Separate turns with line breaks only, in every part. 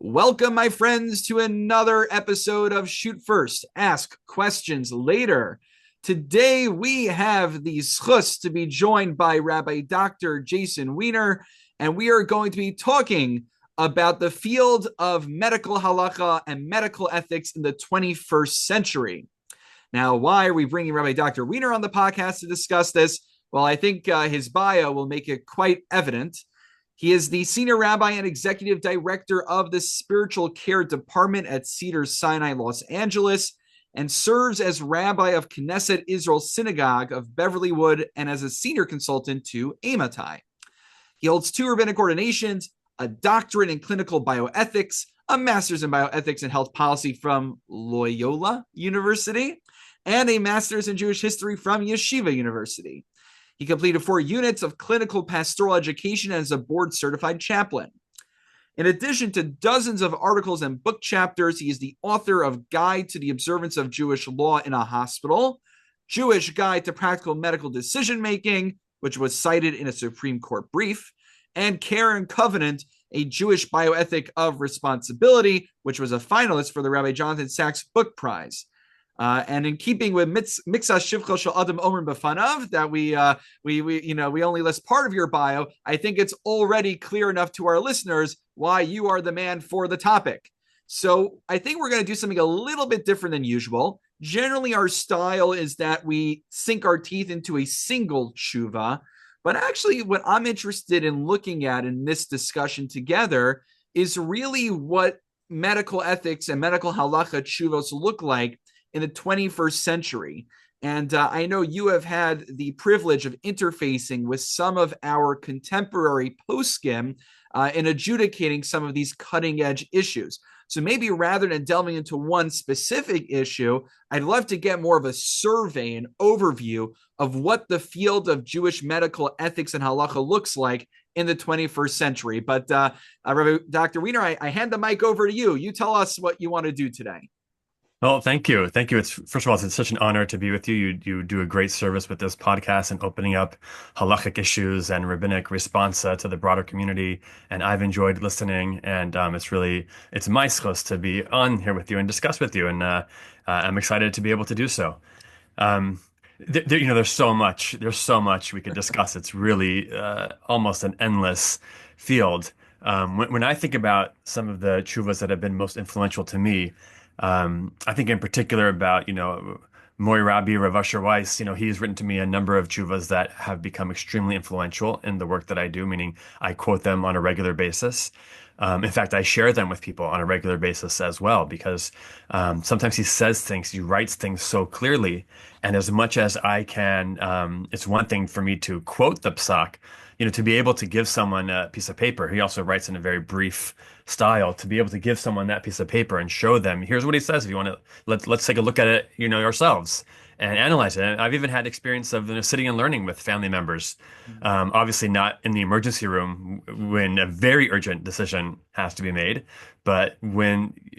Welcome, my friends, to another episode of Shoot First, Ask Questions Later. Today, we have the schus to be joined by Rabbi Dr. Jason Weiner, and we are going to be talking about the field of medical halacha and medical ethics in the 21st century. Now, why are we bringing Rabbi Dr. Weiner on the podcast to discuss this? Well, I think his bio will make it quite evident. He is the senior rabbi and executive director of the spiritual care department at Cedars-Sinai, Los Angeles, and serves as rabbi of Knesset Israel Synagogue of Beverlywood and as a senior consultant to Amitai. He holds 2 rabbinic ordinations, a doctorate in clinical bioethics, a master's in bioethics and health policy from Loyola University, and a master's in Jewish history from Yeshiva University. He completed 4 units of clinical pastoral education as a board-certified chaplain. In addition to dozens of articles and book chapters, he is the author of Guide to the Observance of Jewish Law in a Hospital, Jewish Guide to Practical Medical Decision-Making, which was cited in a Supreme Court brief, and Care and Covenant, a Jewish Bioethic of Responsibility, which was a finalist for the Rabbi Jonathan Sacks Book Prize. And in keeping with Mitzvah Shivcha Shel Adam Omer B'fanav, that we only list part of your bio, I think it's already clear enough to our listeners why you are the man for the topic. So I think we're going to do something a little bit different than usual. Generally, our style is that we sink our teeth into a single tshuva, but actually what I'm interested in looking at in this discussion together is really what medical ethics and medical halacha tshuvos look like in the 21st century. And I know you have had the privilege of interfacing with some of our contemporary poskim in adjudicating some of these cutting edge issues. So maybe rather than delving into one specific issue, I'd love to get more of a survey and overview of what the field of Jewish medical ethics and halacha looks like in the 21st century. But Rabbi Dr. Weiner, I hand the mic over to you. You tell us what you want to do today.
Well, thank you. Thank you. First of all, it's such an honor to be with you. You do a great service with this podcast and opening up halachic issues and rabbinic response to the broader community. And I've enjoyed listening, and it's my schos to be on here with you and discuss with you. And I'm excited to be able to do so. There's so much we could discuss. It's really almost an endless field. When I think about some of the tshuvas that have been most influential to me, I think in particular about, Mori Rabbi Rav Asher Weiss. He's written to me a number of tshuvas that have become extremely influential in the work that I do, meaning I quote them on a regular basis. In fact, I share them with people on a regular basis as well, because sometimes he writes things so clearly. And as much as I can, it's one thing for me to quote the psak, to be able to give someone a piece of paper. He also writes in a very brief style, to be able to give someone that piece of paper and show them, here's what he says. If you want to, let's take a look at it, yourselves and analyze it. And I've even had experience of sitting and learning with family members. Obviously not in the emergency room when a very urgent decision has to be made, but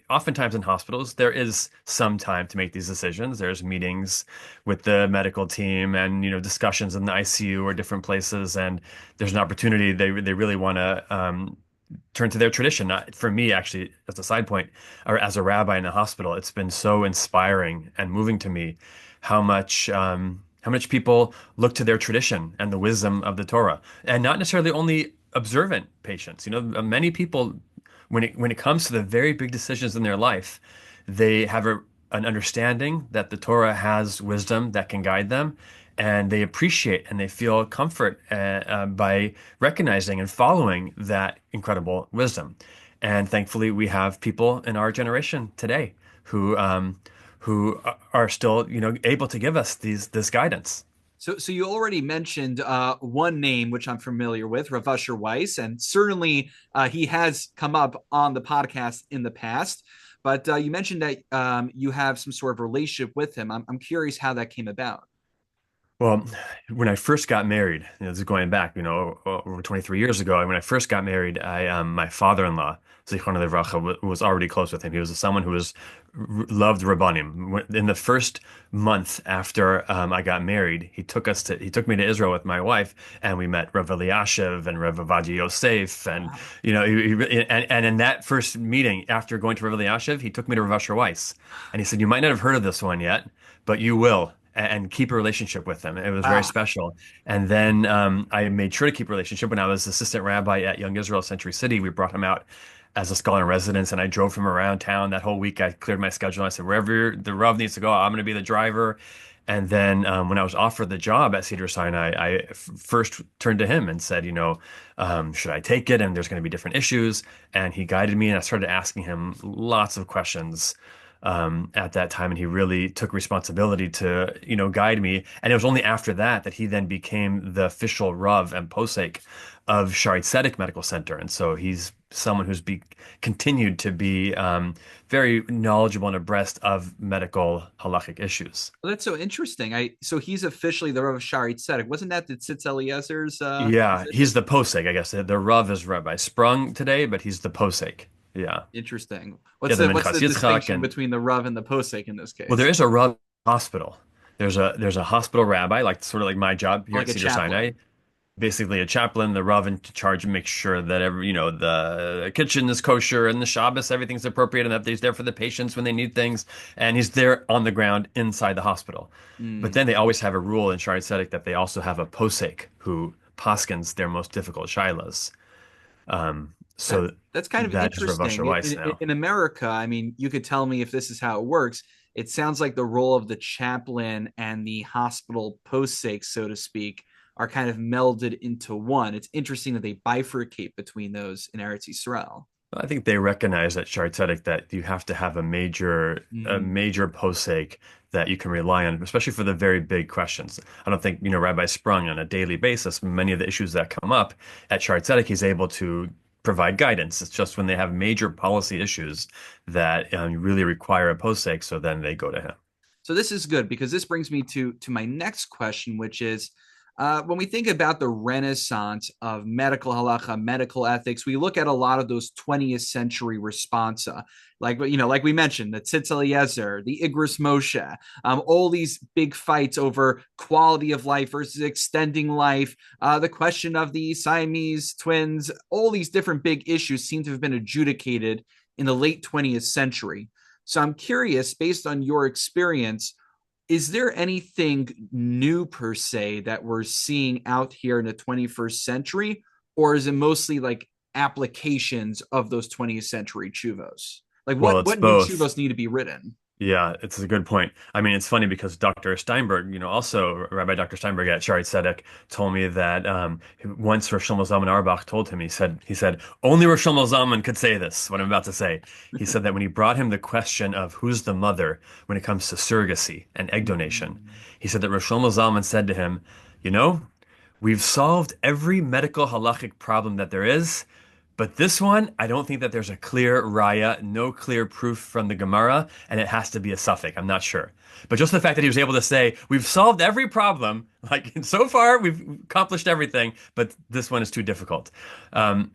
oftentimes in hospitals, there is some time to make these decisions. There's meetings with the medical team and, discussions in the ICU or different places. And there's an opportunity. They really want to, turn to their tradition. For me, actually, as a side point, or as a rabbi in a hospital, it's been so inspiring and moving to me how much people look to their tradition and the wisdom of the Torah, and not necessarily only observant patients. Many people, when it comes to the very big decisions in their life, they have an understanding that the Torah has wisdom that can guide them, and they appreciate and they feel comfort by recognizing and following that incredible wisdom. And thankfully, we have people in our generation today who are still, able to give us this guidance.
So you already mentioned one name, which I'm familiar with, Rav Asher Weiss, and certainly he has come up on the podcast in the past. But you mentioned that you have some sort of relationship with him. I'm curious how that came about.
Well, when I first got married, this is going back, over 23 years ago. And when I first got married, my father-in-law, Zichrono Livracha, was already close with him. He was someone who loved Rabbanim. In the first month after I got married, he took me to Israel with my wife, and we met Rav Eliashiv and Rav Ovadia Yosef, and
Wow.
and in that first meeting, after going to Rav Eliashiv, he took me to Rav Asher Weiss, and he said, "You might not have heard of this one yet, but you will." And keep a relationship with them. It was very
Wow.
special. And then I made sure to keep a relationship when I was assistant rabbi at Young Israel Century City. We brought him out as a scholar in residence, and I drove him around town that whole week. I cleared my schedule. I said, wherever the Rav needs to go, I'm going to be the driver. And then when I was offered the job at Cedar Sinai, first turned to him and said, should I take it? And there's going to be different issues. And he guided me, and I started asking him lots of questions at that time, and he really took responsibility to, guide me. And it was only after that he then became the official Rav and Posek of Shaare Zedek Medical Center. And so he's someone who's continued to be very knowledgeable and abreast of medical halachic issues.
Well, that's so interesting. So he's officially the Rav of Shaare Zedek. Wasn't that the Tzitz Eliezer's
Yeah, he's
position?
the Posek, I guess. The Rav is Rabbi Sprung today, but he's the Posek. Yeah.
Interesting.
Yeah,
What's
the
what's
Minchas
the
Yitzchak.
distinction
And
between the Rav and the Posek in this
well, there
case?
is a Rav hospital. There's a hospital rabbi, like sort of like my job here
Like
at
a
Cedar Sinai.
chaplain.
Basically a chaplain, the Rav in charge of make sure that the kitchen is kosher and the Shabbos, everything's appropriate, and that he's there for the patients when they need things. And he's there on the ground inside the hospital. But
Hmm.
then they always have a rule in Shaare Zedek that they also have a posek who paskins their most difficult shilas.
That
So
that's kind of
that is Rav Asher
interesting.
Weiss now.
In America, I mean, you could tell me if this is how it works. It sounds like the role of the chaplain and the hospital postsake, so to speak, are kind of melded into one. It's interesting that they bifurcate between those in Eretz Yisrael.
I think they recognize at Shaare Zedek that you have to have a
Mm.
major posek that you can rely on, especially for the very big questions. I don't think, Rabbi Sprung on a daily basis, many of the issues that come up at Shaare Zedek, he's able to provide guidance. It's just when they have major policy issues that really require a posek, so then they go to him.
So this is good because this brings me to my next question, which is when we think about the renaissance of medical halacha, medical ethics, we look at a lot of those 20th century responsa, like we mentioned, the Tzitz Eliezer, the Igros Moshe, all these big fights over quality of life versus extending life, the question of the Siamese twins, all these different big issues seem to have been adjudicated in the late 20th century. So I'm curious, based on your experience, is there anything new per se that we're seeing out here in the 21st century, or is it mostly like applications of those 20th century chuvos? Like
Well, it's
what new
both.
chuvos need to be written?
Yeah, it's a good point. I mean, it's funny because Dr. Steinberg, also Rabbi Dr. Steinberg at Shaare Zedek told me that once Rosh Shlomo Zalman Auerbach told him, he said, only Rosh Shlomo Zalman could say this, what I'm about to say. He said that when he brought him the question of who's the mother when it comes to surrogacy and egg donation, he said that Rosh Shlomo Zalman said to him, you know, we've solved every medical halachic problem that there is. But this one, I don't think that there's a clear raya, no clear proof from the Gemara, and it has to be a suffix. I'm not sure. But just the fact that he was able to say, we've solved every problem, like so far we've accomplished everything, but this one is too difficult. Um,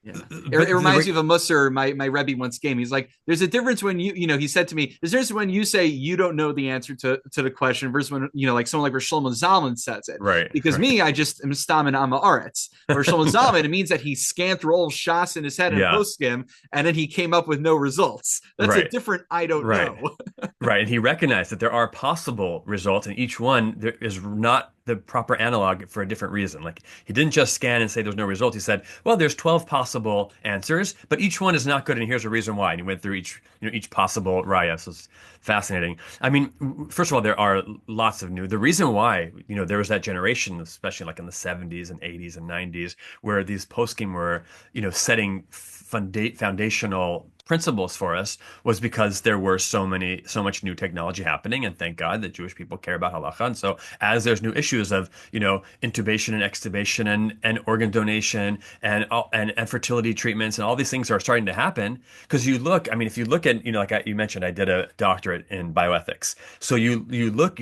Yeah. It
but
reminds me of a Musser my Rebbe once came. He's like, there's a difference when he said to me, there's a difference when you say you don't know the answer to the question versus when, like someone like Rosh Shlomo Zalman says it.
right,
Because
right.
me, I just am stamen ama aretz. Rosh Shlomo Zalman, it means that he scanned through all shas in his head and
Yeah,
post him, and then he came up with no results. That's a
right,
different I don't
right.
know.
Right, and he recognized that there are possible results, and each one there is not the proper analog for a different reason. Like he didn't just scan and say there's no result. He said, well, there's 12 possible answers, but each one is not good, and here's a reason why. And he went through each possible raya. So it's fascinating. I mean, first of all, there are lots of new. The reason why, there was that generation, especially like in the 70s and 80s and 90s, where these poskim were, setting foundational principles for us was because there were so much new technology happening, and thank God that Jewish people care about halacha. And so as there's new issues of, intubation and extubation and organ donation and fertility treatments and all these things are starting to happen, because I mean, if you look at, you mentioned, I did a doctorate in bioethics. So you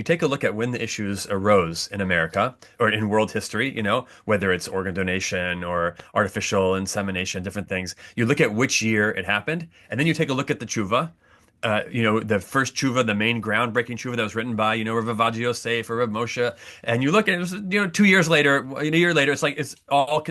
take a look at when the issues arose in America or in world history, whether it's organ donation or artificial insemination, different things. You look at which year it happened, and then you take a look at the tshuva. The first tshuva, the main groundbreaking tshuva that was written by, Rav Ovadia Yosef or Rav Moshe, and you look at it, was, 2 years later, a year later, it's like it's all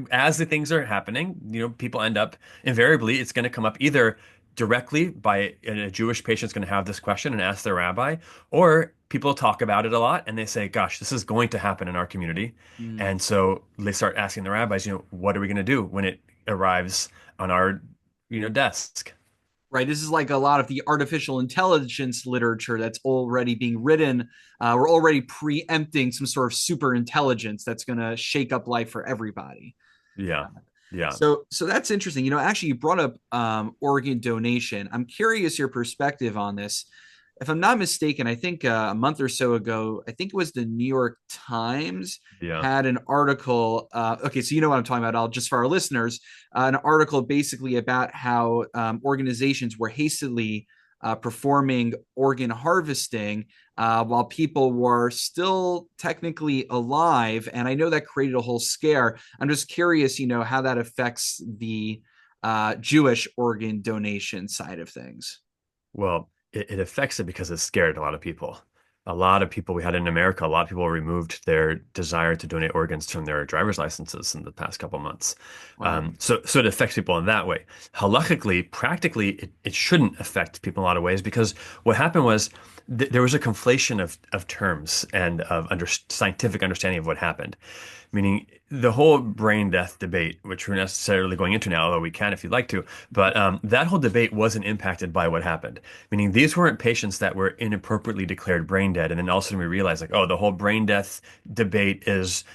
as the things are happening, people end up invariably, it's going to come up either directly by a Jewish patient's going to have this question and ask their rabbi, or people talk about it a lot and they say, "Gosh, this is going to happen in our community,"
Mm.
and so they start asking the rabbis, what are we going to do when it arrives on our, desk?
Right. This is like a lot of the artificial intelligence literature that's already being written. We're already preempting some sort of super intelligence that's going to shake up life for everybody.
Yeah, yeah.
So that's interesting. Actually, you brought up organ donation. I'm curious your perspective on this. If I'm not mistaken, I think a month or so ago, I think it was the New York Times
Yeah.
had an article. Okay, so you know what I'm talking about. I'll just for our listeners, an article basically about how organizations were hastily performing organ harvesting while people were still technically alive, and I know that created a whole scare. I'm just curious, how that affects the Jewish organ donation side of things.
Well, it affects it because it scared a lot of people. A lot of people we had in America, a lot of people removed their desire to donate organs from their driver's licenses in the past couple months.
Wow.
So it affects people in that way. Halachically, practically, it shouldn't affect people in a lot of ways, because what happened was there was a conflation of terms and of scientific understanding of what happened. Meaning the whole brain death debate, which we're not necessarily going into now, although we can if you'd like to, but that whole debate wasn't impacted by what happened. Meaning these weren't patients that were inappropriately declared brain dead, and then all of a sudden we realized, like, oh, the whole brain death debate is,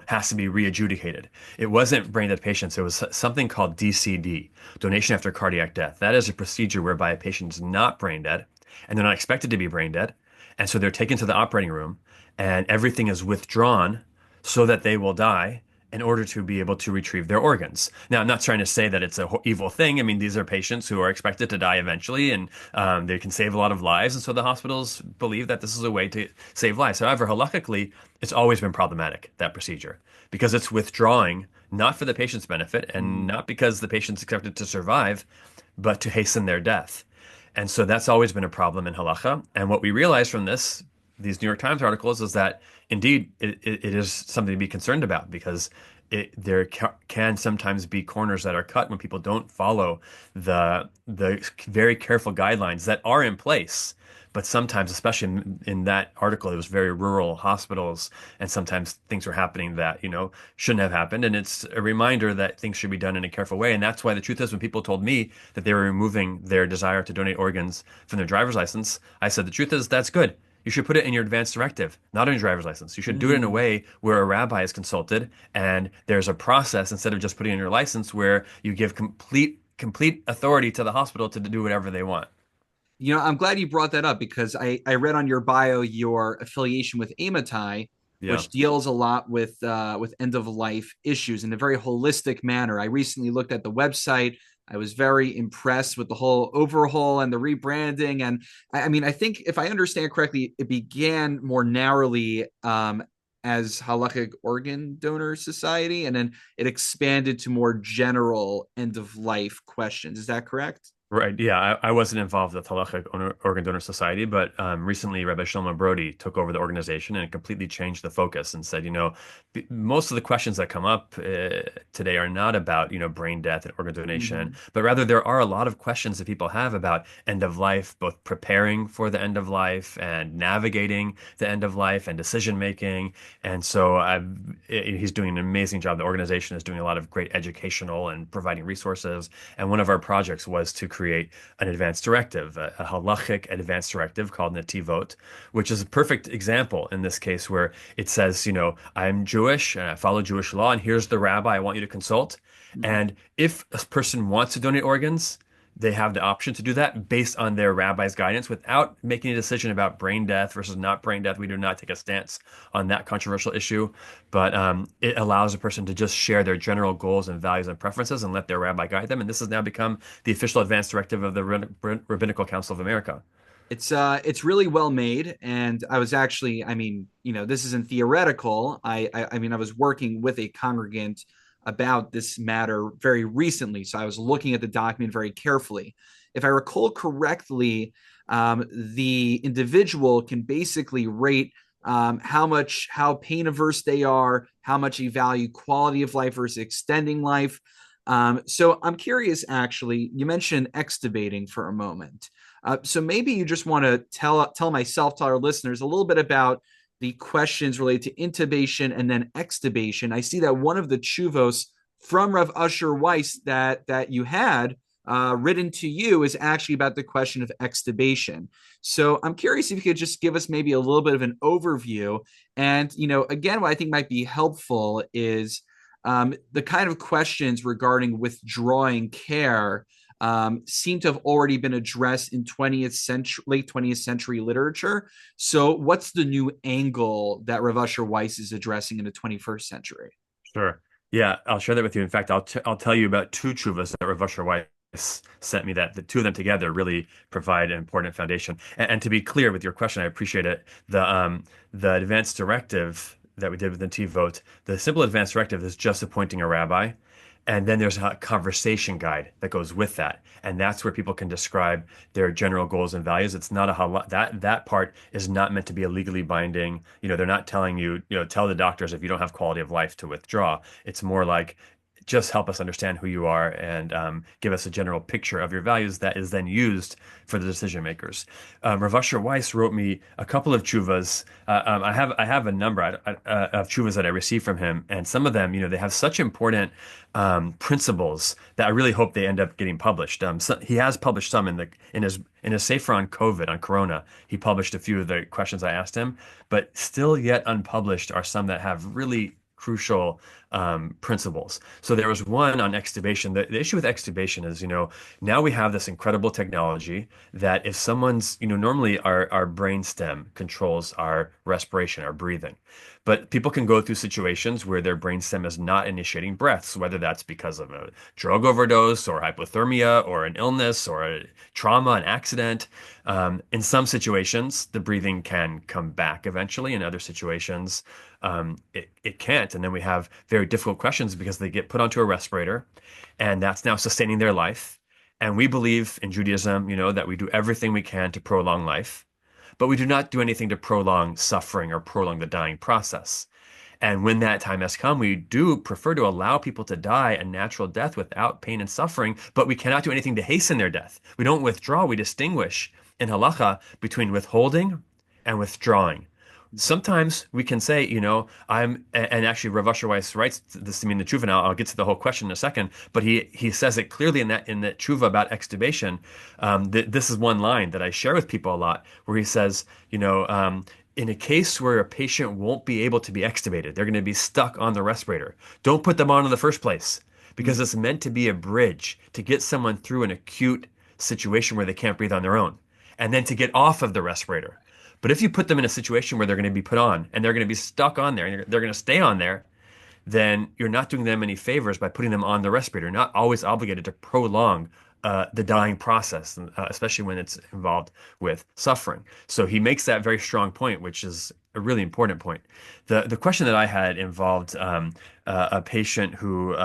has to be re-adjudicated. It wasn't brain dead patients. It was something called DCD, donation after cardiac death. That is a procedure whereby a patient is not brain dead, and they're not expected to be brain dead, and so they're taken to the operating room, and everything is withdrawn so that they will die in order to be able to retrieve their organs. Now, I'm not trying to say that it's a evil thing. I mean, these are patients who are expected to die eventually, and they can save a lot of lives. And so the hospitals believe that this is a way to save lives. However, halakhically, it's always been problematic, that procedure, because it's withdrawing not for the patient's benefit and not because the patient's expected to survive, but to hasten their death. And so that's always been a problem in halacha. And what we realized from these New York Times articles is that indeed it is something to be concerned about, because there can sometimes be corners that are cut when people don't follow the very careful guidelines that are in place. But sometimes, especially in that article, it was very rural hospitals, and sometimes things were happening that, shouldn't have happened. And it's a reminder that things should be done in a careful way. And that's why the truth is, when people told me that they were removing their desire to donate organs from their driver's license, I said, the truth is, that's good. You should put it in your advance directive, not on your driver's license. You should do it in a way where a rabbi is consulted and there's a process, instead of just putting it in your license, where you give complete authority to the hospital to do whatever they want.
I'm glad you brought that up, because I read on your bio your affiliation with Amatai,
Yeah.
which deals a lot with end of life issues in a very holistic manner. I recently looked at the website. I was very impressed with the whole overhaul and the rebranding. And I mean, I think if I understand correctly, it began more narrowly as Halachic Organ Donor Society, and then it expanded to more general end of life questions. Is that correct?
Right. Yeah, I wasn't involved with Halachic Organ Donor Society, but recently Rabbi Shlomo Brody took over the organization and completely changed the focus and said, most of the questions that come up today are not about, brain death and organ donation, but rather there are a lot of questions that people have about end of life, both preparing for the end of life and navigating the end of life and decision making. And so he's doing an amazing job. The organization is doing a lot of great educational and providing resources. And one of our projects was to create an advanced directive, a halachic advanced directive called Nativot, which is a perfect example in this case, where it says, I'm Jewish and I follow Jewish law, and here's the rabbi I want you to consult.
Mhm.
And if a person wants to donate organs, they have the option to do that based on their rabbi's guidance without making a decision about brain death versus not brain death. We do not take a stance on that controversial issue, but it allows a person to just share their general goals and values and preferences and let their rabbi guide them. And this has now become the official advance directive of the Rabbinical Council of America.
It's really well made, and I was actually, I mean, this isn't theoretical. I mean, I was working with a congregant about this matter very recently, so I was looking at the document very carefully. If I recall correctly, the individual can basically rate how pain averse they are, how much they value quality of life versus extending life. So I'm curious, actually, you mentioned extubating for a moment. So maybe you just want to tell myself, tell our listeners a little bit about the questions related to intubation and then extubation. I see that one of the chuvos from Rav Usher Weiss that you had written to you is actually about the question of extubation. So I'm curious if you could just give us maybe a little bit of an overview. And again, what I think might be helpful is the kind of questions regarding withdrawing care seem to have already been addressed in 20th century, late 20th century literature. So, what's the new angle that Rav Usher Weiss is addressing in the 21st century?
Sure. Yeah, I'll share that with you. In fact, I'll tell you about two chuvas that Rav Asher Weiss sent me. That the two of them together really provide an important foundation. And to be clear with your question, I appreciate it. The advanced directive that we did with the T vote, the simple advanced directive is just appointing a rabbi. And then there's a conversation guide that goes with that. And that's where people can describe their general goals and values. It's not a that part is not meant to be a legally binding. They're not telling you, tell the doctors if you don't have quality of life to withdraw. It's more like just help us understand who you are and give us a general picture of your values that is then used for the decision makers. Rav Asher Weiss wrote me a couple of chuvas. I have a number of chuvas that I received from him, and some of them, they have such important principles that I really hope they end up getting published. So he has published some in his Sefer on COVID, on Corona. He published a few of the questions I asked him, but still yet unpublished are some that have really crucial principles. So there was one on extubation. The issue with extubation is, now we have this incredible technology that if someone's, normally our brain stem controls our respiration, our breathing. But people can go through situations where their brain stem is not initiating breaths, whether that's because of a drug overdose or hypothermia or an illness or a trauma, an accident. In some situations, the breathing can come back eventually. In other situations, it can't. And then we have very difficult questions because they get put onto a respirator, and that's now sustaining their life. And we believe in Judaism, that we do everything we can to prolong life, but we do not do anything to prolong suffering or prolong the dying process. And when that time has come, we do prefer to allow people to die a natural death without pain and suffering, but we cannot do anything to hasten their death. We don't withdraw, we distinguish in halacha between withholding and withdrawing. Sometimes we can say, and actually Rav Asher Weiss writes this to me in the tshuva. Now I'll get to the whole question in a second, but he says it clearly in that tshuva about extubation. This is one line that I share with people a lot, where he says, in a case where a patient won't be able to be extubated, they're going to be stuck on the respirator. Don't put them on in the first place, because it's meant to be a bridge to get someone through an acute situation where they can't breathe on their own, and then to get off of the respirator. But if you put them in a situation where they're going to be put on and they're going to be stuck on there and they're going to stay on there, then you're not doing them any favors by putting them on the respirator. You're not always obligated to prolong the dying process, especially when it's involved with suffering. So he makes that very strong point, which is a really important point. The question that I had involved a patient who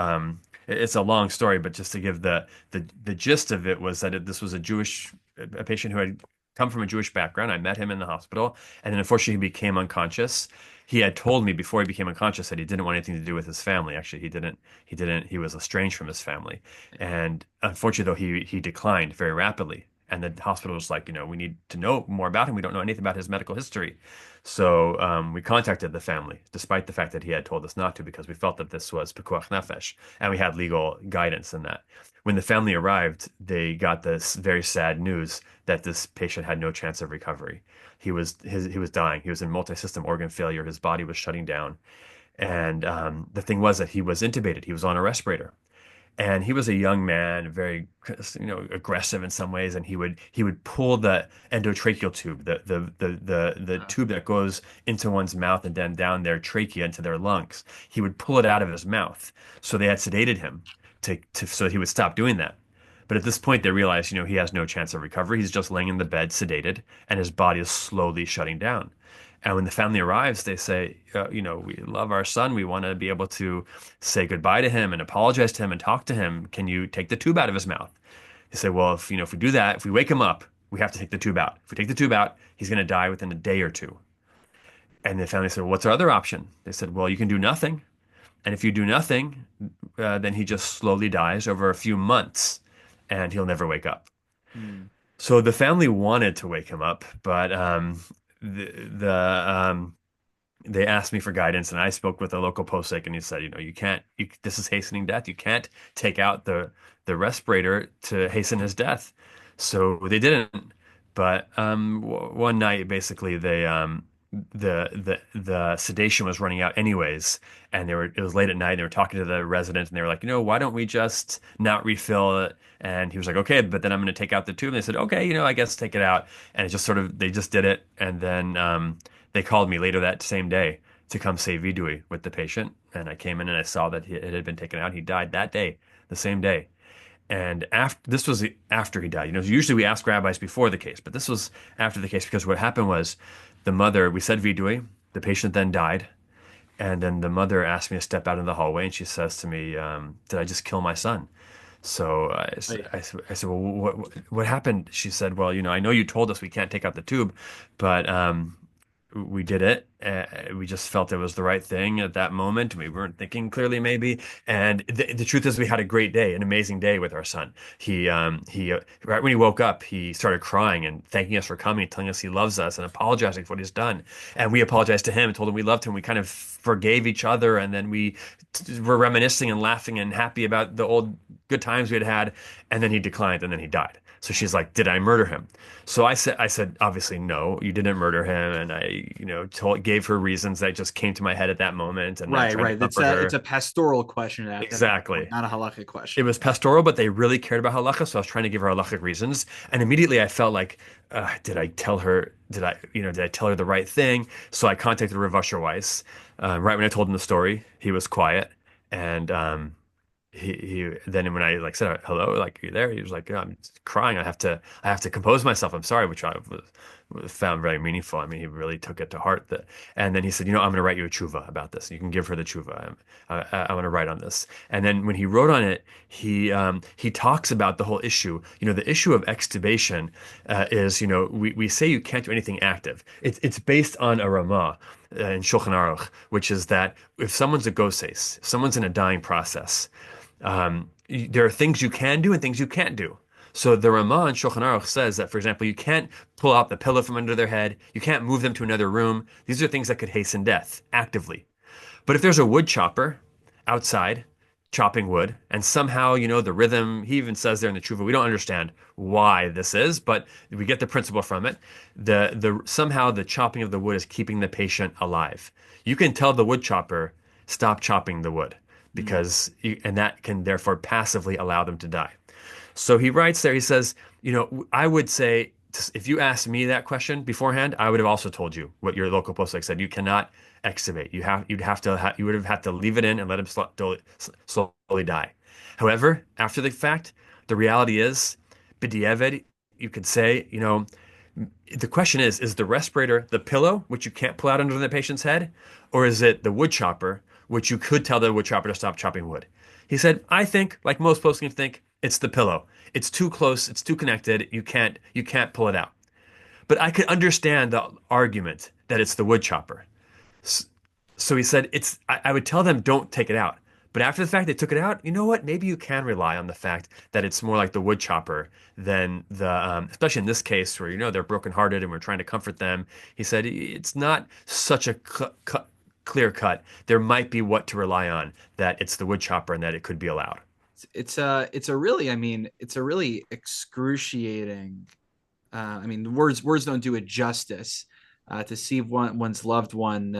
it's a long story, but just to give the gist of it was that this was a patient who had come from a Jewish background. I met him in the hospital, and then unfortunately he became unconscious. He had told me before he became unconscious that he didn't want anything to do with his family. Actually, he was estranged from his family. And unfortunately, though, he declined very rapidly. And the hospital was like, we need to know more about him. We don't know anything about his medical history. So we contacted the family, despite the fact that he had told us not to, because we felt that this was pikuach nefesh, and we had legal guidance in that. When the family arrived, they got this very sad news that this patient had no chance of recovery. He was dying. He was in multi-system organ failure. His body was shutting down. And the thing was that he was intubated. He was on a respirator. And he was a young man, very, aggressive in some ways, and he would pull the endotracheal tube, the tube that goes into one's mouth and then down their trachea into their lungs. He would pull it out of his mouth. So they had sedated him so he would stop doing that. But at this point, they realized, he has no chance of recovery. He's just laying in the bed, sedated, and his body is slowly shutting down. And when the family arrives, they say, we love our son. We want to be able to say goodbye to him and apologize to him and talk to him. Can you take the tube out of his mouth? They say, well, if we do that, if we wake him up, we have to take the tube out. If we take the tube out, he's going to die within a day or two. And the family said, well, what's our other option? They said, well, you can do nothing. And if you do nothing, then he just slowly dies over a few months and he'll never wake up.
Mm.
So the family wanted to wake him up, but they asked me for guidance, and I spoke with a local posek, and he said, you can't. This is hastening death. You can't take out the respirator to hasten his death. So they didn't. But one night, basically, the sedation was running out anyways, and it was late at night. And they were talking to the resident, and they were like, why don't we just not refill it? And he was like, okay, but then I'm going to take out the tube. And they said, okay, I guess take it out. And it just they just did it. And then they called me later that same day to come say vidui with the patient. And I came in and I saw that it had been taken out. He died that day, the same day. And this was after he died. Usually we ask rabbis before the case, but this was after the case because what happened was the mother, we said vidui, the patient then died. And then the mother asked me to step out in the hallway and she says to me, did I just kill my son? So I said, well, what happened? She said, well, I know you told us we can't take out the tube, but we did it. We just felt it was the right thing at that moment. We weren't thinking clearly, maybe. And the truth is, we had a great day, an amazing day with our son. He right when he woke up, he started crying and thanking us for coming, telling us he loves us and apologizing for what he's done. And we apologized to him and told him we loved him. We kind of forgave each other, and then we were reminiscing and laughing and happy about the old good times we had had. And then he declined, and then he died. So she's like, "Did I murder him?" So I said, obviously, no, you didn't murder him. And I, gave her reasons that just came to my head at that moment. And then
Right. It's a pastoral question
exactly.
Not a halachic
It
question.
was pastoral, but they really cared about halacha. So I was trying to give her halachic reasons. And immediately I felt like, did I tell her, did I tell her the right thing? So I contacted Rav Weiss. Right when I told him the story, he was quiet. And, he then when I said hello, are you there? He was like, I'm crying. I have to compose myself. I'm sorry, which found very meaningful. I mean, he really took it to heart. And then he said, I'm going to write you a tshuva about this. You can give her the tshuva. I want to write on this. And then when he wrote on it, he talks about the whole issue. The issue of extubation is, we say you can't do anything active. It's based on a Ramah in Shulchan Aruch, which is that if someone's a goses, if someone's in a dying process, there are things you can do and things you can't do. So the Ramah in Shulchan Aruch says that, for example, you can't pull out the pillow from under their head. You can't move them to another room. These are things that could hasten death actively. But if there's a wood chopper outside chopping wood, and somehow, the rhythm, he even says there in the Tshuva, we don't understand why this is, but we get the principle from it. Somehow the chopping of the wood is keeping the patient alive. You can tell the wood chopper, stop chopping the wood, because and that can therefore passively allow them to die. So he writes there, he says, I would say, if you asked me that question beforehand, I would have also told you what your local posek said. You cannot extubate. You would have had to leave it in and let him slowly die. However, after the fact, the reality is, b'diavad, you could say, the question is the respirator the pillow, which you can't pull out under the patient's head, or is it the wood chopper, which you could tell the wood chopper to stop chopping wood? He said, I think, like most poskim think, it's the pillow. It's too close. It's too connected. You can't pull it out. But I could understand the argument that it's the wood chopper. So he said, I would tell them don't take it out. But after the fact they took it out, you know what? Maybe you can rely on the fact that it's more like the wood chopper than especially in this case where, they're brokenhearted and we're trying to comfort them. He said, it's not such a clear cut. There might be what to rely on, that it's the wood chopper and that it could be allowed.
It's a really excruciating. The words don't do it justice. to see one's loved one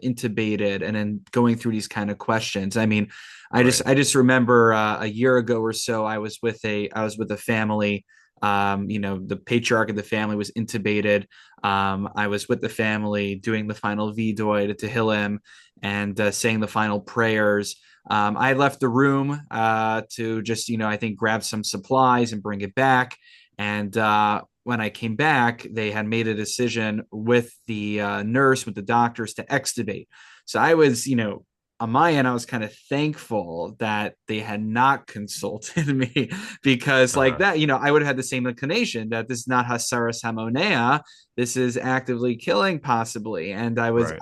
intubated, and then going through these kind of questions. I mean,
Right.
I just remember a year ago or so, I was with a family. The patriarch of the family was intubated. I was with the family doing the final vidoy, the Tehillim, and saying the final prayers. I left the room to just, I think grab some supplies and bring it back. And when I came back, they had made a decision with the nurse, with the doctors to extubate. So I was, on my end, I was kind of thankful that they had not consulted me because, like
Uh-huh.
that, I would have had the same inclination that this is not Hasaras Hamonea. This is actively killing, possibly. And
Right.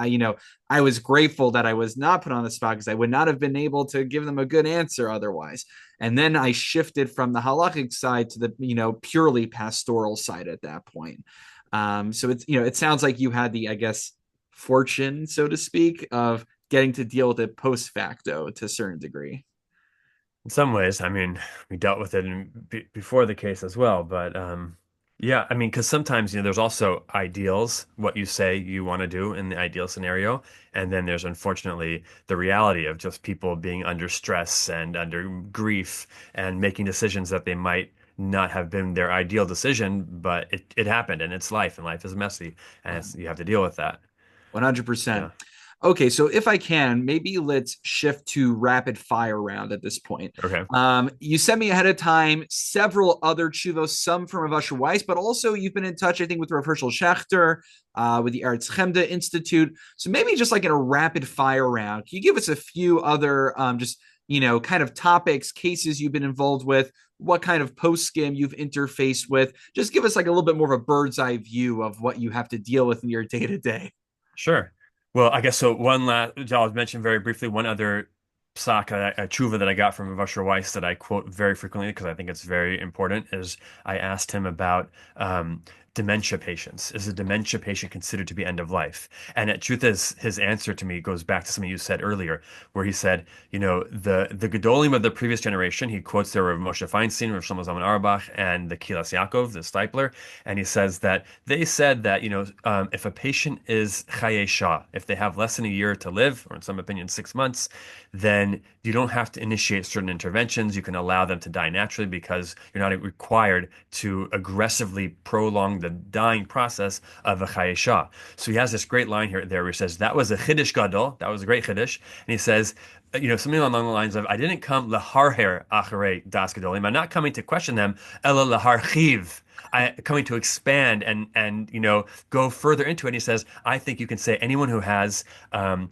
I was grateful that I was not put on the spot because I would not have been able to give them a good answer otherwise. And then I shifted from the halachic side to the, purely pastoral side at that point. So it's, it sounds like you had the, I guess, fortune, so to speak, of getting to deal with it post facto to a certain degree.
In some ways, I mean, we dealt with it before the case as well, but yeah, I mean, because sometimes, there's also ideals, what you say you want to do in the ideal scenario, and then there's unfortunately the reality of just people being under stress and under grief and making decisions that they might not have been their ideal decision, but it happened and it's life, and life is messy, and you have to deal with that.
100%.
Yeah.
Okay, so if I can, maybe let's shift to rapid fire round at this point.
Okay.
You sent me ahead of time several other chuvos, some from Rav Weiss, but also you've been in touch, I think, with Rav Hershel Schachter, with the Eretz Chemda Institute. So maybe just like in a rapid fire round, can you give us a few other just kind of topics, cases you've been involved with, what kind of post skim you've interfaced with? Just give us like a little bit more of a bird's eye view of what you have to deal with in your day to day.
Sure. Well, I guess so. One last, I'll mention very briefly one other psak, a tshuva that I got from Rabbi Weiss that I quote very frequently because I think it's very important is I asked him about dementia patients. Is a dementia patient considered to be end of life? And the truth is, his answer to me goes back to something you said earlier, where he said, the Gedolim of the previous generation, he quotes there Rav Moshe Feinstein, Rav Shlomo Zalman Auerbach, and the Kilas Yaakov, the Stipler, and he says that they said that, if a patient is chaye shah, if they have less than a year to live, or in some opinions 6 months, then you don't have to initiate certain interventions. You can allow them to die naturally because you're not required to aggressively prolong the dying process of a chaye shah. So he has this great line here there where he says, that was a chiddush gadol, that was a great chiddush, and he says, something along the lines of, I didn't come laharher acharei das gedolim. I'm not coming to question them, ela laharchiv. I coming to expand and go further into it. And he says, I think you can say anyone who has an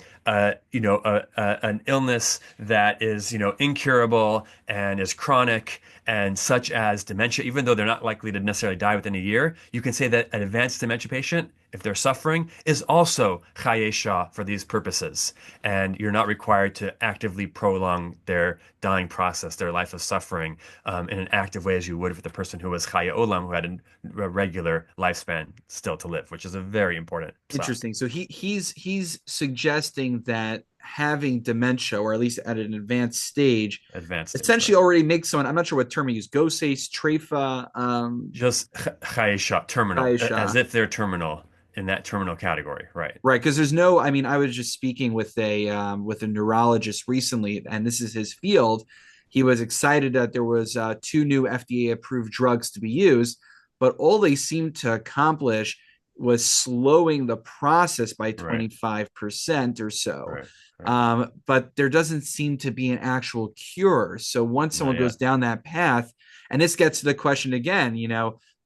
illness that is incurable and is chronic and such as dementia, even though they're not likely to necessarily die within a year, you can say that an advanced dementia patient, if they're suffering, is also chaye shah for these purposes. And you're not required to actively prolong their dying process, their life of suffering, in an active way as you would with the person who was chaye olam, who had a regular lifespan still to live, which is a very important psak.
Interesting. So he's suggesting that having dementia, or at least at an advanced stage,
Advanced stage,
essentially
right?
already makes someone, I'm not sure what term he used, goses, trefa,
Just chaye shah, terminal, as
Aisha.
if they're terminal in that terminal category, right?
Right, because there's no, I mean, I was just speaking with a neurologist recently, and this is his field. He was excited that there was two new FDA approved drugs to be used, but all they seemed to accomplish was slowing the process by
Right,
25% or so.
right, right.
But there doesn't seem to be an actual cure. So once
Not
someone goes
yet.
down that path, and this gets to the question again,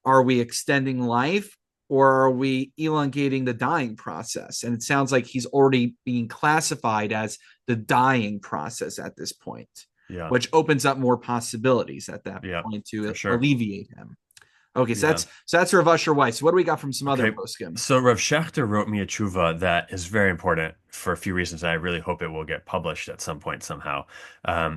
are we extending life, or are we elongating the dying process? And it sounds like he's already being classified as the dying process at this point,
Yeah,
which opens up more possibilities at that
yeah,
point
for
to
sure.
alleviate him. Okay, so
Yeah.
that's Rav Usher Weiss. What do we got from some other
Okay.
post skims?
So Rav Schachter wrote me a tshuva that is very important. for a few reasons, and I really hope it will get published at some point somehow.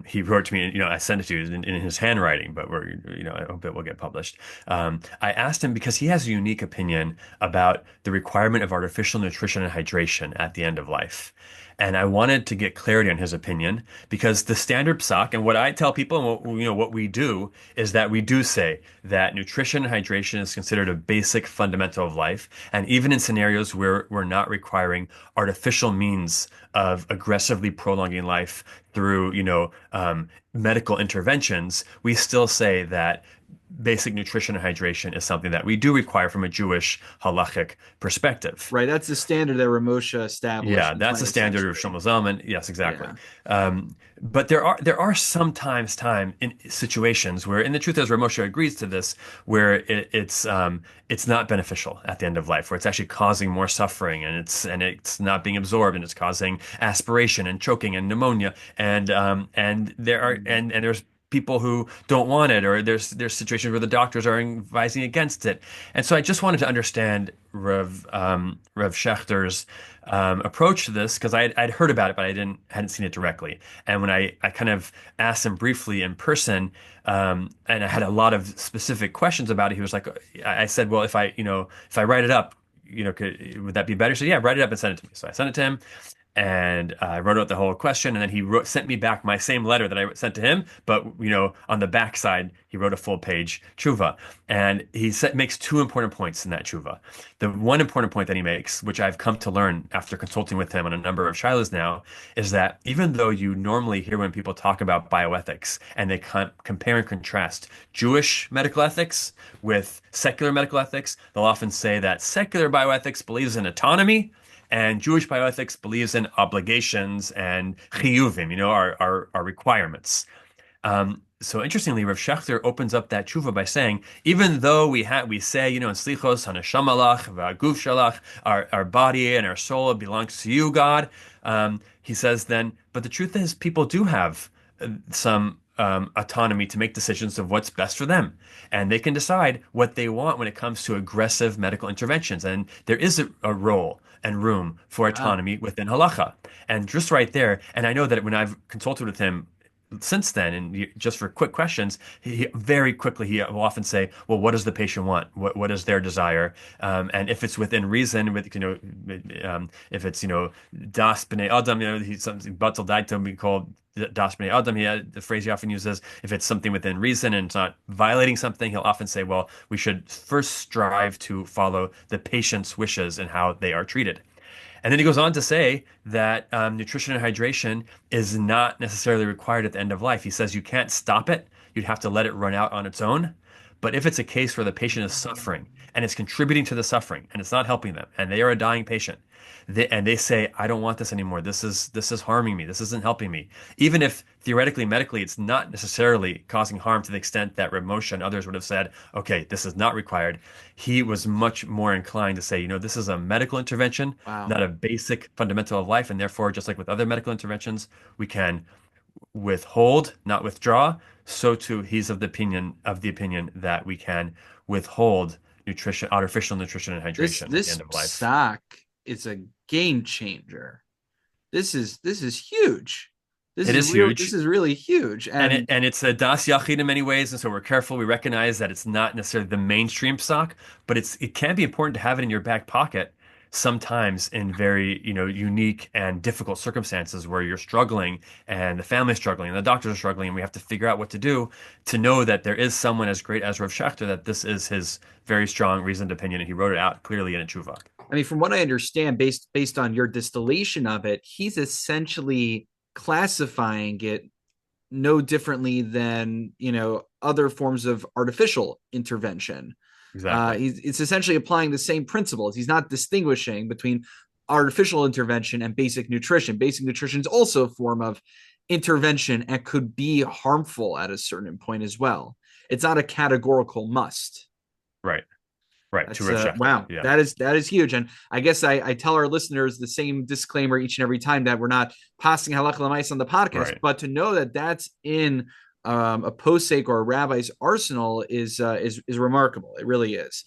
He wrote to me, I sent it to you in his handwriting, but I hope it will get published. I asked him because he has a unique opinion about the requirement of artificial nutrition and hydration at the end of life. And I wanted to get clarity on his opinion because the standard psak and what I tell people and what we do is that we do say that nutrition and hydration is considered a basic fundamental of life. And even in scenarios where we're not requiring artificial means of aggressively prolonging life through, medical interventions, we still say that basic nutrition and hydration is something that we do require from a Jewish halachic perspective.
Right. That's the standard that Ramosha established.
Yeah, that's the standard of Shlomo Zalman. Yes, exactly. But there are sometimes time in situations where, and the truth is, Ramosha agrees to this, where it's not beneficial at the end of life, where it's actually causing more suffering, and it's not being absorbed, and it's causing aspiration and choking and pneumonia, and there's people who don't want it, or there's situations where the doctors are advising against it. And so I just wanted to understand Rev Schachter's approach to this, because I'd heard about it, but hadn't seen it directly. And when I kind of asked him briefly in person, and I had a lot of specific questions about it, he was like, I said, well, if I write it up, would that be better? So yeah, write it up and send it to me. So I sent it to him. And I wrote out the whole question, and then he sent me back my same letter that I sent to him, but on the back side, he wrote a full page tshuva, and he makes two important points in that tshuva. The one important point that he makes, which I've come to learn after consulting with him on a number of shilas now, is that even though you normally hear when people talk about bioethics and they compare and contrast Jewish medical ethics with secular medical ethics, they'll often say that secular bioethics believes in autonomy, and Jewish bioethics believes in obligations and chiyuvim, our requirements. So interestingly, Rav Schachter opens up that tshuva by saying, even though we say, in slichos, haneshama lach, v'aguf shalach, our body and our soul belongs to you, God. He says then, but the truth is, people do have some autonomy to make decisions of what's best for them, and they can decide what they want when it comes to aggressive medical interventions. And there is a role and room for autonomy within halacha. And just right there, and I know that when I've consulted with him since then, and just for quick questions, he very quickly he will often say, "Well, what does the patient want? What is their desire? And if it's within reason, if it's das b'nei adam, he's something batal daito we call das b'nei adam. The phrase he often uses, if it's something within reason and it's not violating something, he'll often say, well, we should first strive to follow the patient's wishes and how they are treated. And then he goes on to say that nutrition and hydration is not necessarily required at the end of life. He says you can't stop it. You'd have to let it run out on its own. But if it's a case where the patient is suffering and it's contributing to the suffering and it's not helping them, and they are a dying patient, they say, I don't want this anymore. This is harming me. This isn't helping me. Even if theoretically, medically, it's not necessarily causing harm to the extent that Rav Moshe and others would have said, okay, this is not required. He was much more inclined to say, this is a medical intervention, not a basic fundamental of life. And therefore, just like with other medical interventions, we can withhold, not withdraw. So too, he's of the opinion that we can withhold artificial nutrition and hydration at the end of life.
This psak is a game changer. This is huge.
It is huge.
This is really huge.
And it's a das yachid in many ways, and so we're careful. We recognize that it's not necessarily the mainstream psak, but it can be important to have it in your back pocket sometimes in very unique and difficult circumstances where you're struggling and the family's struggling and the doctors are struggling and we have to figure out what to do, to know that there is someone as great as Rav Schachter, that this is his very strong reasoned opinion, and he wrote it out clearly in a tshuva.
I mean, from what I understand, based on your distillation of it, he's essentially classifying it no differently than other forms of artificial intervention.
Exactly.
It's essentially applying the same principles. He's not distinguishing between artificial intervention and basic nutrition. Basic nutrition is also a form of intervention and could be harmful at a certain point as well. It's not a categorical must.
Right.
Wow. Yeah. That is huge. And I guess I tell our listeners the same disclaimer each and every time, that we're not passing halacha l'mais on the podcast, but to know that that's in a posek or a rabbi's arsenal is remarkable. It really is.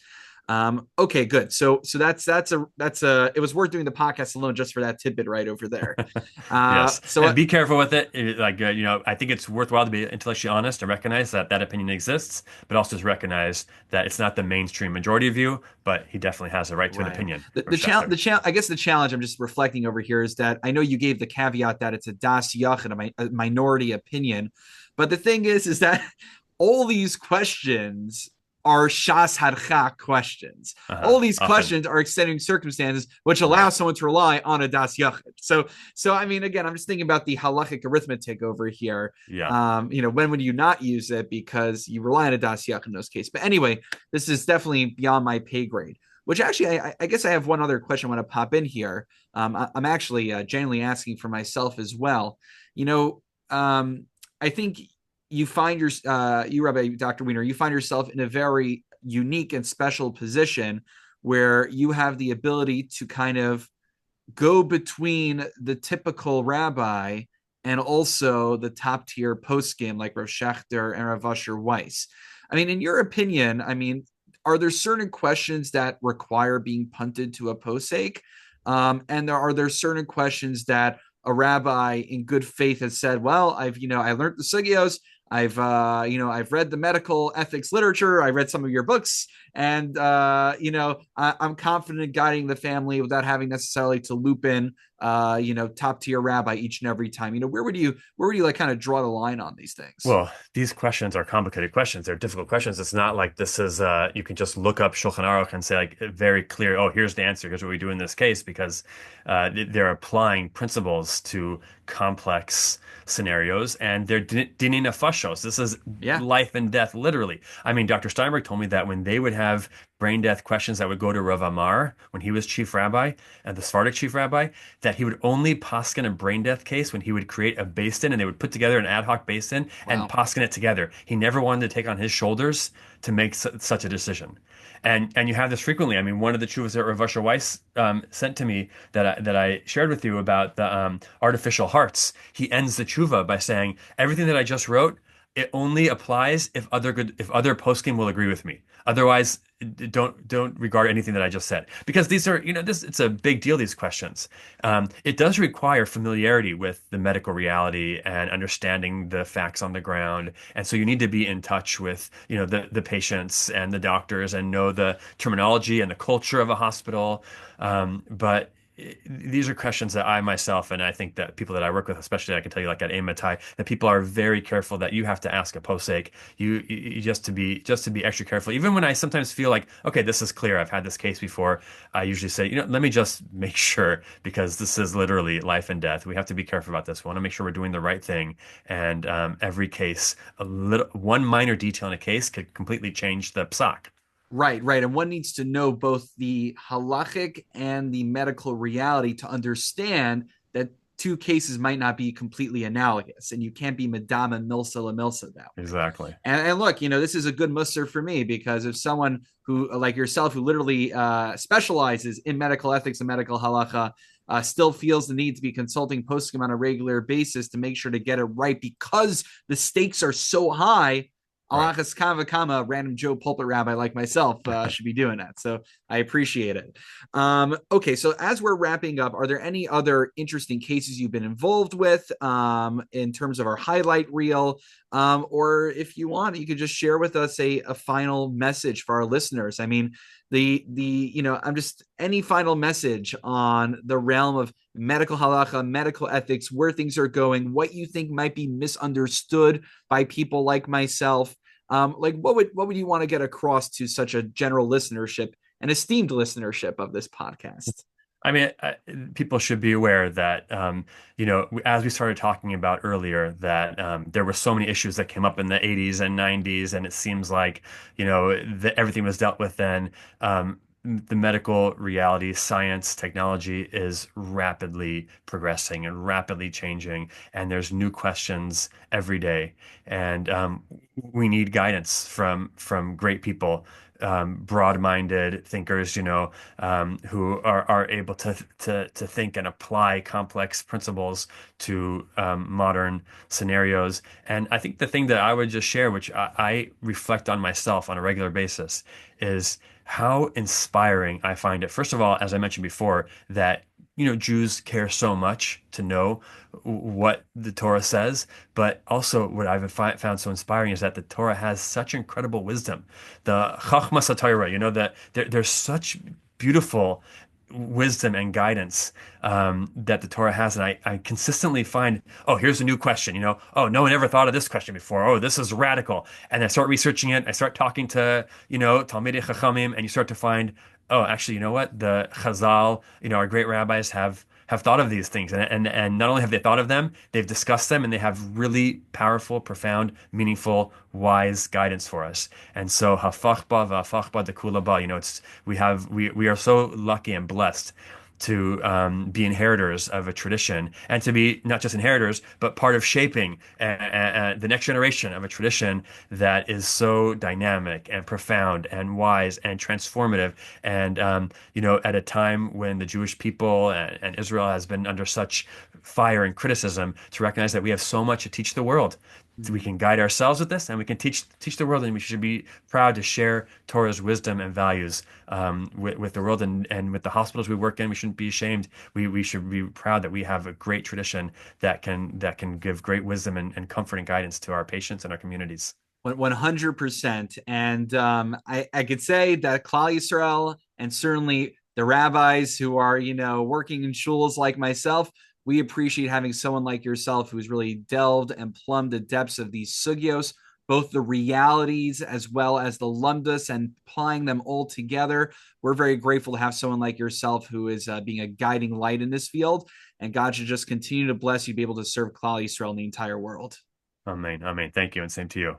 Okay, good. So that's a it was worth doing the podcast alone just for that tidbit right over there.
Yes,
So
and be careful with it. I think it's worthwhile to be intellectually honest and recognize that that opinion exists, but also just recognize that it's not the mainstream majority view. But he definitely has a right to an
right.
opinion
The
from
the challenge
Schachter.
the challenge I guess the challenge I'm just reflecting over here is that I know you gave the caveat that it's a das yachid, a minority opinion, but the thing is that all these questions are shas hadchak questions. All these
Often,
questions are extenuating circumstances, which allow
right.
someone to rely on a das yachid. So I mean, again, I'm just thinking about the halachic arithmetic over here.
Yeah.
When would you not use it because you rely on a das yachid in those cases? But anyway, this is definitely beyond my pay grade. Which actually, I guess I have one other question I want to pop in here. I'm actually genuinely asking for myself as well. You know, I think you, Rabbi Dr. Weiner, you find yourself in a very unique and special position where you have the ability to kind of go between the typical rabbi and also the top tier poskim like Rav Schachter and Rav Usher Weiss. I mean, in your opinion, I mean, are there certain questions that require being punted to a posek? And are there certain questions that a rabbi in good faith has said, well, I learned the sugios. I've read the medical ethics literature. I read some of your books, and I'm confident in guiding the family without having necessarily to loop in top tier rabbi each and every time. Where would you like kind of draw the line on these things?
Well, these questions are complicated questions. They're difficult questions. It's not like this is you can just look up Shulchan Aruch and say like very clear, oh, here's the answer. Here's what we do in this case because they're applying principles to complex scenarios and they're dinim nefashos. This is
Yeah.
life and death, literally. I mean, Dr. Steinberg told me that when they would have brain death questions that would go to Rav Amar when he was chief rabbi and the Sephardic chief rabbi, that he would only paskin a brain death case when he would create a beis din and they would put together an ad hoc beis din and
Wow.
paskin it together. He never wanted to take on his shoulders to make such a decision. And you have this frequently. I mean, one of the chuvas that Rav Usher Weiss sent to me that I shared with you about the artificial hearts. He ends the chuva by saying, "Everything that I just wrote, it only applies if other poskim will agree with me. Otherwise, don't regard anything that I just said because these are this it's a big deal. These questions. It does require familiarity with the medical reality and understanding the facts on the ground, and so you need to be in touch with the patients and the doctors and know the terminology and the culture of a hospital. But these are questions that I myself, and I think that people that I work with, especially I can tell you like at Amatai, that people are very careful that you have to ask a posek. You just to be extra careful. Even when I sometimes feel like, okay, this is clear. I've had this case before. I usually say, let me just make sure because this is literally life and death. We have to be careful about this. We want to make sure we're doing the right thing. And every case, one minor detail in a case could completely change the psak.
Right, right. And one needs to know both the halachic and the medical reality to understand that two cases might not be completely analogous, and you can't be Madama Milsa La Milsa that way.
Exactly.
And look, this is a good muster for me because if someone who, like yourself, who literally specializes in medical ethics and medical halacha, still feels the need to be consulting poskim on a regular basis to make sure to get it right because the stakes are so high.
Right.
Alachas kama kama, random Joe pulpit rabbi like myself should be doing that. So I appreciate it. Okay, so as we're wrapping up, are there any other interesting cases you've been involved with in terms of our highlight reel? Or if you want, you could just share with us a final message for our listeners. I mean, I'm just any final message on the realm of medical halacha, medical ethics, where things are going, what you think might be misunderstood by people like myself. Like what would you want to get across to such a general listenership, an esteemed listenership of this podcast?
I mean, people should be aware that, as we started talking about earlier, that there were so many issues that came up in the 80s and 90s, and it seems like, everything was dealt with then. The medical reality, science, technology is rapidly progressing and rapidly changing, and there's new questions every day. And we need guidance from great people, broad-minded thinkers, who are able to think and apply complex principles to modern scenarios. And I think the thing that I would just share, which I reflect on myself on a regular basis, is how inspiring I find it. First of all, as I mentioned before, that Jews care so much to know what the Torah says, but also what I've found so inspiring is that the Torah has such incredible wisdom. The Chachmas HaTorah, that there's such beautiful wisdom and guidance that the Torah has. And I consistently find, oh, here's a new question, oh, no one ever thought of this question before. Oh, this is radical. And I start researching it. I start talking to, Talmidei Chachamim, and you start to find, oh, actually, you know what? The Chazal, our great rabbis have thought of these things, and not only have they thought of them, they've discussed them, and they have really powerful, profound, meaningful, wise guidance for us. And so hafachba v'hafachba dekulaba, we are so lucky and blessed to be inheritors of a tradition, and to be not just inheritors, but part of shaping the next generation of a tradition that is so dynamic and profound and wise and transformative. And at a time when the Jewish people and Israel has been under such fire and criticism, to recognize that we have so much to teach the world. We can guide ourselves with this, and we can teach the world, and we should be proud to share Torah's wisdom and values with the world, and with the hospitals we work in. We shouldn't be ashamed. We should be proud that we have a great tradition that can give great wisdom and comfort and guidance to our patients and our communities.
100%. And I could say that Klal Yisrael, and certainly the rabbis who are, working in shuls like myself, we appreciate having someone like yourself who's really delved and plumbed the depths of these sugyos, both the realities as well as the lumdus, and applying them all together. We're very grateful to have someone like yourself who is being a guiding light in this field. And God should just continue to bless you, be able to serve Klal Yisrael in the entire world.
Amen. Amen. Thank you. And same to you.